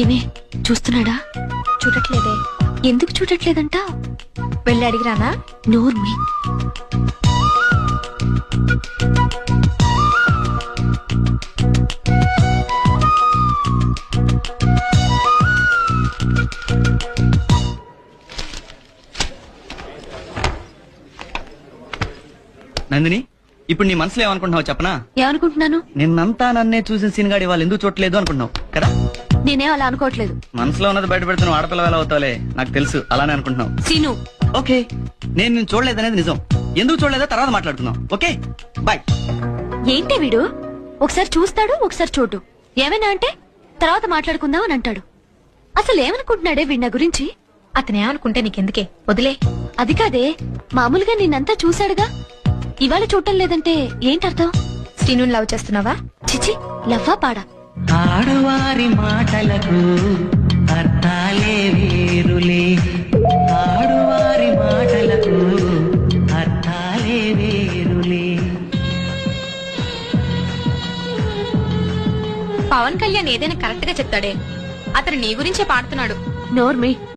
ఏమే చూస్తున్నాడా? చూడట్లేదే. ఎందుకు చూడట్లేదంట? వెళ్ళి అడిగిరానా? నోర్మి. నందిని, ఇప్పుడు నీ మనసులో ఏమనుకుంటున్నావు చెప్పనా? ఏమనుకుంటున్నాను? నిన్నంతా నన్నే చూసిన సీన్గాడి వాళ్ళు ఎందుకు చూడలేదు అనుకుంటున్నావు కదా? నేనేం అలా అనుకోవట్లేదు. మనసులో ఉన్నది బయట పెడితే నువ్వు ఆడపిల్ల వేళ అవుతావులే, నాకు తెలుసు. అలానే అనుకుంటున్నావు. సీను, ఓకే, నేను నిన్ను చూడలేదనేది నిజం. ఎందుకు చూడలేదో తర్వాత మాట్లాడుకుందాం. Okay bye. ఏంటి వీడు? ఒకసారి చూస్తాడు, ఒకసారి చూడు. ఏమైనా అంటే తర్వాత మాట్లాడుకుందాం అని అంటాడు. అసలు ఏమనుకుంటున్నాడే వీడి నా గురించి? అతనేమనుకుంటే నీకెందుకే, వదిలే. అది కాదే, మామూలుగా నిన్నంతా చూశాడుగా, ఇవాళ చూడటం లేదంటే ఏంటర్థం? శ్రీను లవ్ చేస్తున్నావా? చిచి, లవ్వా పాడా? ఆడవారి మాటలకు అర్థాలే వేరులే, ఆడవారి మాటలకు అర్థాలే వేరులే. పవన్ కళ్యాణ్ ఏదైనా కరెక్ట్ గా చెప్తాడే, అతను నీ గురించే పాడుతున్నాడు. నోర్మి.